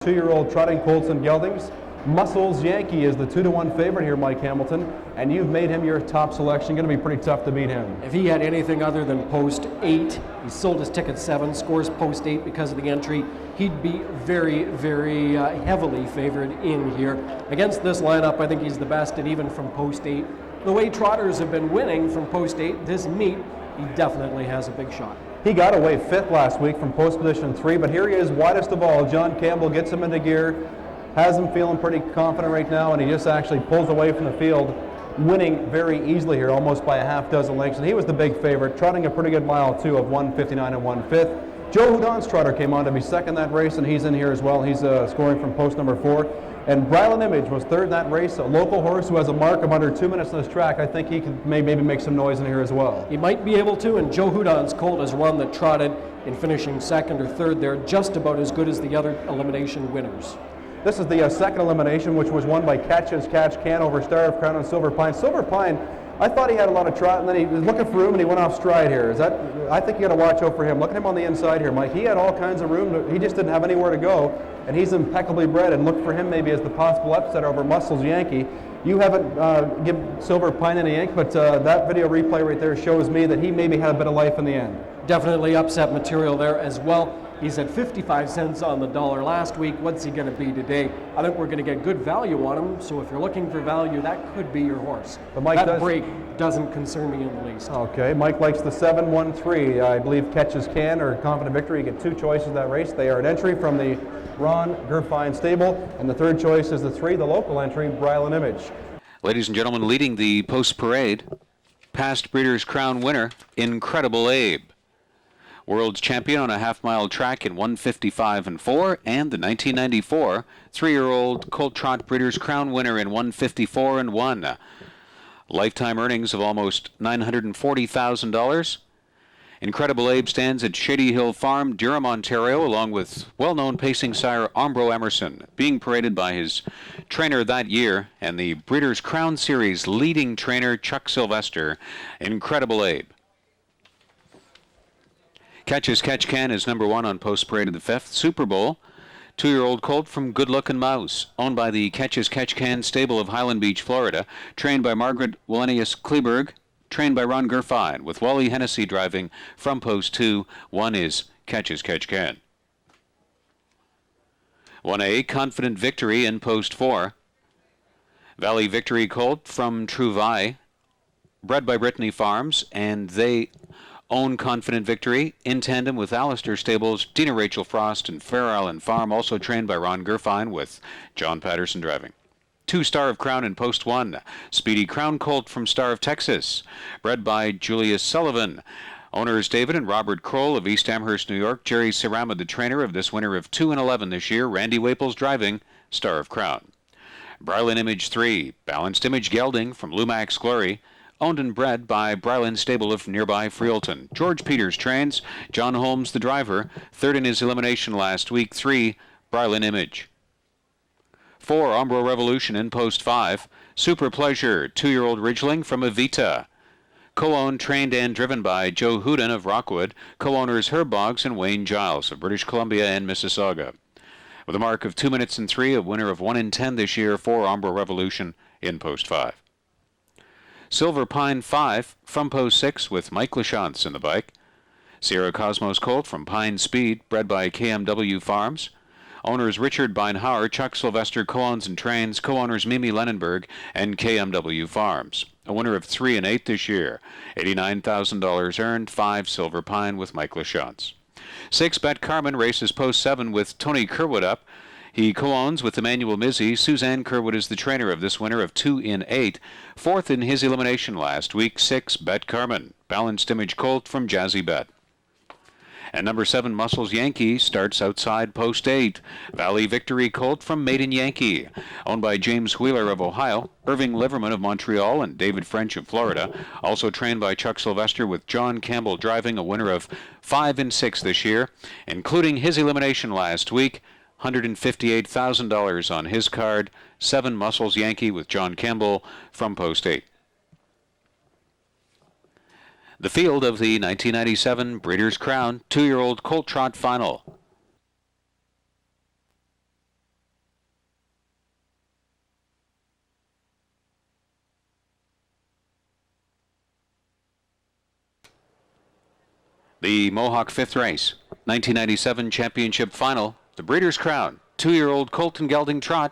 Two-year-old trotting colts and geldings. Muscles Yankee is the 2-1 favorite here, Mike Hamilton, and you've made him your top selection. Going to be pretty tough to beat him. If he had anything other than post 8, he sold his ticket 7, scores post 8 because of the entry, he'd be very, very heavily favored in here. Against this lineup, I think he's the best, and even from post 8. The way Trotters have been winning from post 8, this meet, he definitely has a big shot. He got away 5th last week from post position 3, but here he is, widest of all. John Campbell gets him into gear, has him feeling pretty confident right now, and he just actually pulls away from the field, winning very easily here, almost by a half dozen lengths. And he was the big favorite, trotting a pretty good mile too of 1:59 and 1/5. Joe Houdon's trotter came on to be second that race, and he's in here as well. He's scoring from post number 4. And Brylan Image was third in that race, a local horse who has a mark of under 2 minutes on this track. I think he could maybe make some noise in here as well. He might be able to, and Joe Houdon's colt is one that trotted in finishing second or third there, just about as good as the other elimination winners. This is the second elimination, which was won by Catch Can over Star of Crown and Silver Pine. Silver Pine, I thought he had a lot of trot, and then he was looking for room, and he went off stride here. I think you got to watch out for him. Look at him on the inside here, Mike. He had all kinds of room. He just didn't have anywhere to go, and he's impeccably bred. And look for him maybe as the possible upset over Muscles Yankee. You haven't given Silver Pine any ink, but that video replay right there shows me that he maybe had a bit of life in the end. Definitely upset material there as well. He's at 55 cents on the dollar last week. What's he going to be today? I think we're going to get good value on him, so if you're looking for value, that could be your horse. But Mike that break doesn't concern me in the least. Okay, Mike likes the 7-1-3. I believe Catches Can or Confident Victory. You get 2 choices in that race. They are an entry from the Ron Gerfine stable, and the third choice is the 3, the local entry, Brylan Image. Ladies and gentlemen, leading the post parade, past Breeders' Crown winner, Incredible Abe. World's champion on a half-mile track in 1:55 and 4, and the 1994 3-year-old Colt Trot Breeders' Crown winner in 1:54 and 1. Lifetime earnings of almost $940,000. Incredible Abe stands at Shady Hill Farm, Durham, Ontario, along with well-known pacing sire Ombro Emerson, being paraded by his trainer that year and the Breeders' Crown Series leading trainer Chuck Sylvester. Incredible Abe. Catch Can is number 1 on post parade of the 5th. Super Bowl, 2-year-old colt from Good Lookin' Mouse, owned by the Catch Can stable of Highland Beach, Florida, trained by Margaret Wallenius Kleberg, trained by Ron Gerfine, with Wally Hennessy driving from post 2. 1 is Catch Can. 1A, Confident Victory in post 4. Valley Victory colt from Trouvaille, bred by Brittany Farms, and they own Confident Victory in tandem with Alistair Stables, Dina Rachel Frost, and Fair Island Farm, also trained by Ron Gerfine with John Patterson driving. 2 Star of Crown in post 1. Speedy Crown Colt from Star of Texas, bred by Julius Sullivan. Owners David and Robert Kroll of East Amherst, New York. Jerry Sarama, the trainer of this winner of 2 and 11 this year. Randy Waples driving Star of Crown. Brylan Image 3. Balanced Image Gelding from Lumax Glory, owned and bred by Brylan Stable of nearby Freelton. George Peters trains. John Holmes, the driver, third in his elimination last week. 3, Brylan Image. 4, Umbro Revolution in post 5. Super Pleasure, 2-year-old Ridgeling from Evita. Co-owned, trained, and driven by Joe Houdon of Rockwood. Co-owners Herb Boggs and Wayne Giles of British Columbia and Mississauga. With a mark of 2 minutes and 3, a winner of 1 in 10 this year. 4, Umbro Revolution in post 5. Silver Pine 5 from post 6 with Mike Lachance in the bike. Sierra Cosmos Colt from Pine Speed, bred by KMW Farms. Owners Richard Beinhauer, Chuck Sylvester co-owns and trains. Co-owners Mimi Lenenberg and KMW Farms. A winner of 3 and 8 this year. $89,000 earned. 5, Silver Pine with Mike Lachance. 6, Bet Carmen races post 7 with Tony Kerwood up. He co-owns with Emmanuel Mizzi. Suzanne Kerwood is the trainer of this winner of 2 in 8. 4th in his elimination last week. 6, Bet Carmen. Balanced Image Colt from Jazzy Bet. And number 7, Muscles Yankee, starts outside post 8. Valley Victory Colt from Maiden Yankee, owned by James Wheeler of Ohio, Irving Liverman of Montreal, and David French of Florida. Also trained by Chuck Sylvester with John Campbell driving, a winner of 5 and 6 this year, including his elimination last week. $158,000 on his card. 7, Muscles Yankee with John Campbell from post 8. The field of the 1997 Breeders' Crown 2-year-old Colt Trot Final. The Mohawk fifth race, 1997 championship final, the Breeders' Crown, 2-year-old Colt and gelding Trot.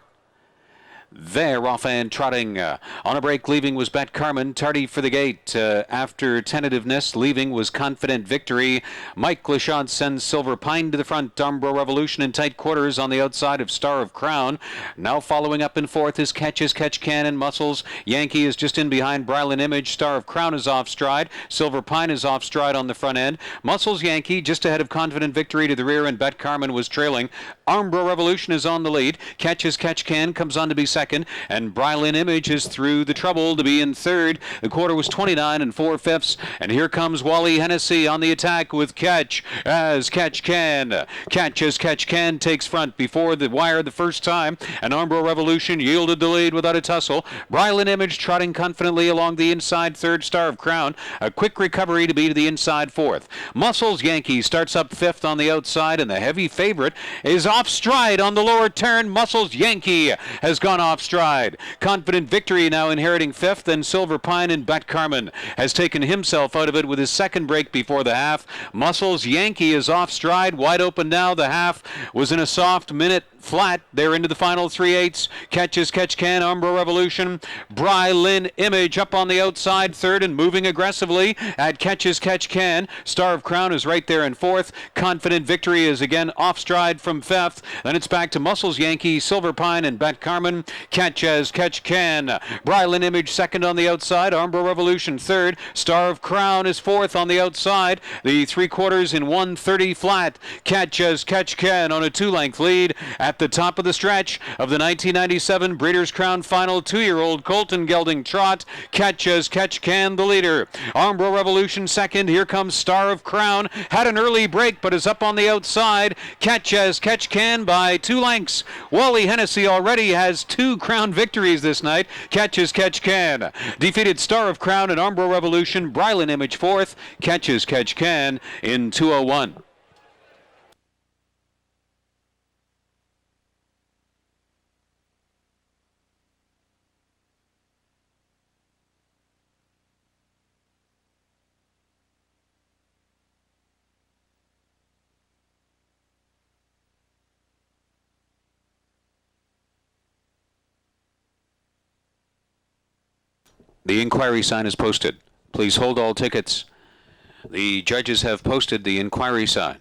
There, off and trotting. On a break, leaving was Bet Carmen. Tardy for the gate. After tentativeness, leaving was Confident Victory. Mike Lachance sends Silver Pine to the front. Umbro Revolution in tight quarters on the outside of Star of Crown. Now following up in fourth is Catch Can and Muscles. Yankee is just in behind Brylan Image. Star of Crown is off stride. Silver Pine is off stride on the front end. Muscles Yankee just ahead of Confident Victory to the rear, and Bet Carmen was trailing. Umbro Revolution is on the lead. Catch Can comes on to be second, and Brylan Image is through the trouble to be in third. The quarter was 29 4/5, and here comes Wally Hennessy on the attack with Catch Can. Catch Can takes front before the wire the first time, and Umbro Revolution yielded the lead without a tussle. Brylan Image trotting confidently along the inside third. Star of Crown, a quick recovery to be to the inside fourth. Muscles Yankee starts up fifth on the outside, and the heavy favorite is off stride on the lower turn. Muscles Yankee has gone off stride. Confident Victory now inheriting fifth, and Silver Pine and Bet Carmen has taken himself out of it with his second break before the half. Muscles Yankee is off stride, wide open now. The half was in a soft minute flat. They're into the final 3/8. Catch Can, Umbro Revolution. Brylan Image up on the outside third and moving aggressively at Catch Can. Star of Crown is right there in fourth. Confident Victory is again off stride from fifth. Then it's back to Muscles Yankee, Silver Pine, and Bet Carmen. Catch Can. Brylan Image second on the outside. Umbro Revolution third. Star of Crown is fourth on the outside. The 3/4 in 1:30 flat. Catch Can on a 2-length lead at the top of the stretch of the 1997 Breeders' Crown Final. 2-year-old Colt and gelding Trot. Catch Can the leader. Umbro Revolution second. Here comes Star of Crown. Had an early break but is up on the outside. Catch Can by 2 lengths. Wally Hennessy already has 2 Crown victories this night. Catch Can. Defeated Star of Crown and Umbro Revolution. Brylan Image fourth. Catch Can in 2:01. The inquiry sign is posted. Please hold all tickets. The judges have posted the inquiry sign.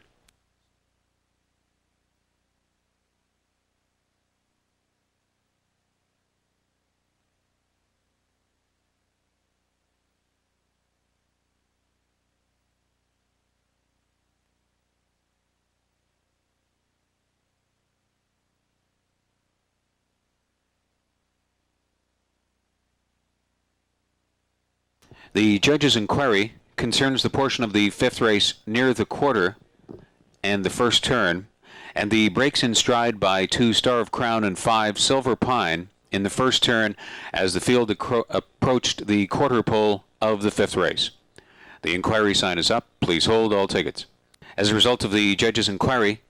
The judge's inquiry concerns the portion of the fifth race near the quarter and the first turn, and the breaks in stride by 2 Star of Crown and 5 Silver Pine in the first turn as the field approached the quarter pole of the fifth race. The inquiry sign is up. Please hold all tickets. As a result of the judge's inquiry,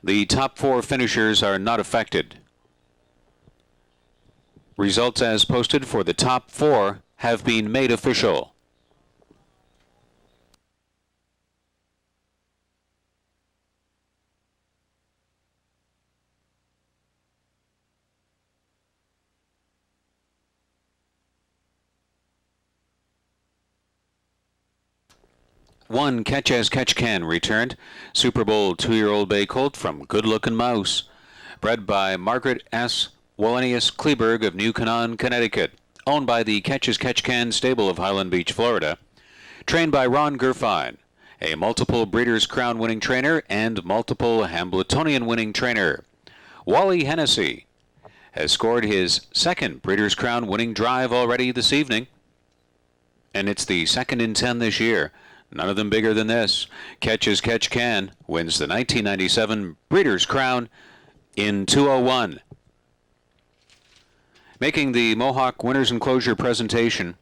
the top 4 finishers are not affected. Results as posted for the top 4 have been made official. One Catch Can returned. Super Bowl 2-year-old bay colt from Good Looking Mouse, bred by Margaret S. Wallenius Kleberg of New Canaan, Connecticut. Owned by the Catch Can stable of Highland Beach, Florida. Trained by Ron Gerfine, a multiple Breeders' Crown winning trainer and multiple Hambletonian winning trainer. Wally Hennessy has scored his second Breeders' Crown winning drive already this evening, and it's the second in 10 this year. None of them bigger than this. Catch Can wins the 1997 Breeders' Crown in 2:01. Making the Mohawk Winners Enclosure presentation,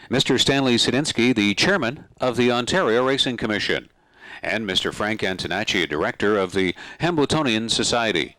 Mr. Stanley Sedinsky, the chairman of the Ontario Racing Commission, and Mr. Frank Antonacci, director of the Hambletonian Society.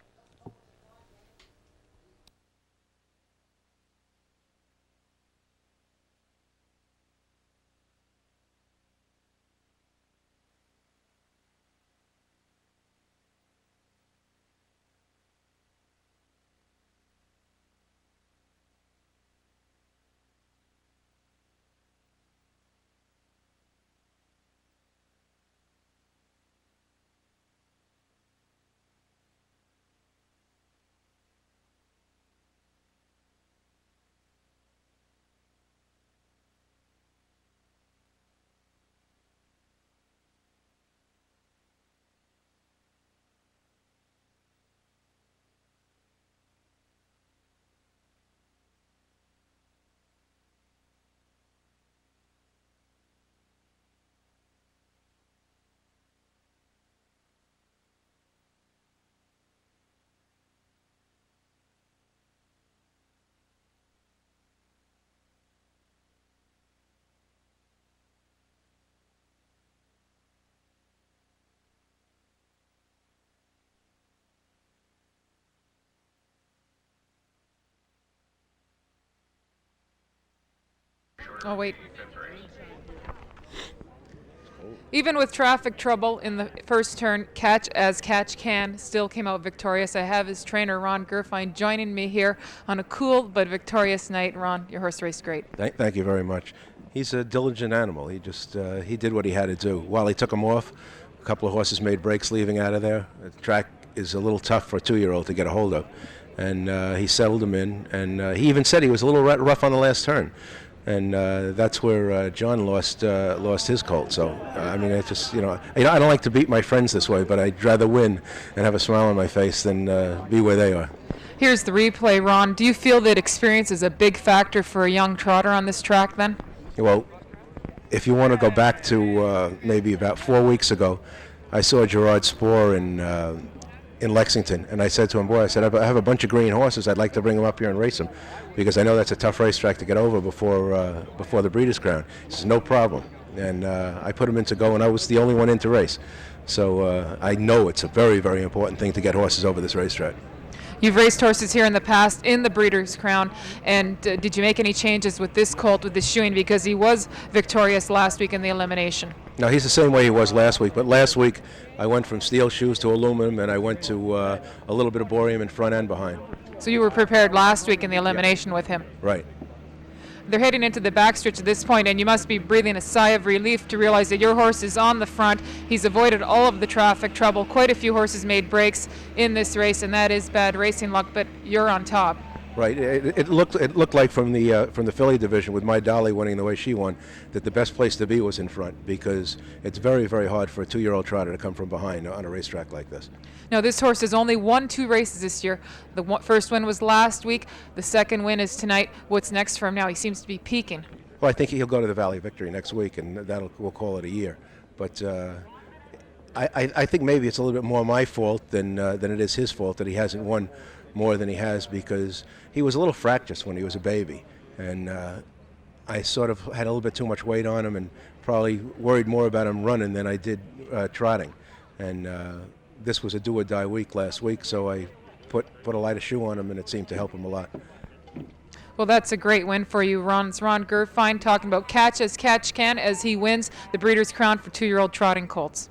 Oh, wait. Even with traffic trouble in the first turn, Catch as Catch Can still came out victorious. I have his trainer, Ron Gerfine, joining me here on a cool but victorious night. Ron, your horse raced great. Thank you very much. He's a diligent animal. He just he did what he had to do. While he took him off, a couple of horses made breaks leaving out of there. The track is a little tough for a 2-year-old to get a hold of. And he settled him in. And he even said he was a little rough on the last turn. And that's where John lost his colt. So I mean, it's just I don't like to beat my friends this way, but I'd rather win and have a smile on my face than be where they are. Here's the replay, Ron. Do you feel that experience is a big factor for a young trotter on this track then? Well, if you want to go back to maybe about 4 weeks ago, I saw Gerard Spohr in Lexington, and I said to him, boy, I said, I have a bunch of green horses. I'd like to bring them up here and race them, because I know that's a tough racetrack to get over before the Breeders' Crown. He says, no problem. And I put him in to go, and I was the only one in to race. So I know it's a very, very important thing to get horses over this racetrack. You've raced horses here in the past in the Breeders' Crown, and did you make any changes with this colt, with the shoeing, because he was victorious last week in the elimination? No, he's the same way he was last week, but last week I went from steel shoes to aluminum, and I went to a little bit of boreum in front and behind. So you were prepared last week in the elimination with him? Right. They're heading into the backstretch at this point, and you must be breathing a sigh of relief to realize that your horse is on the front. He's avoided all of the traffic trouble. Quite a few horses made breaks in this race, and that is bad racing luck, but you're on top. Right. It looked like from the filly division, with my Dolly winning the way she won, that the best place to be was in front, because it's very, very hard for a 2-year-old trotter to come from behind on a racetrack like this. Now, this horse has only won 2 races this year. The first win was last week. The second win is tonight. What's next for him now? He seems to be peaking. Well, I think he'll go to the Valley Victory next week, and we'll call it a year. But I think maybe it's a little bit more my fault than it is his fault that he hasn't won more than he has, because he was a little fractious when he was a baby, and I sort of had a little bit too much weight on him and probably worried more about him running than I did trotting. And this was a do-or-die week last week, so I put a lighter shoe on him, and it seemed to help him a lot. Well, that's a great win for you, Ron. It's Ron Gerfine talking about Catch as Catch Can as he wins the Breeders' Crown for 2-year-old trotting colts.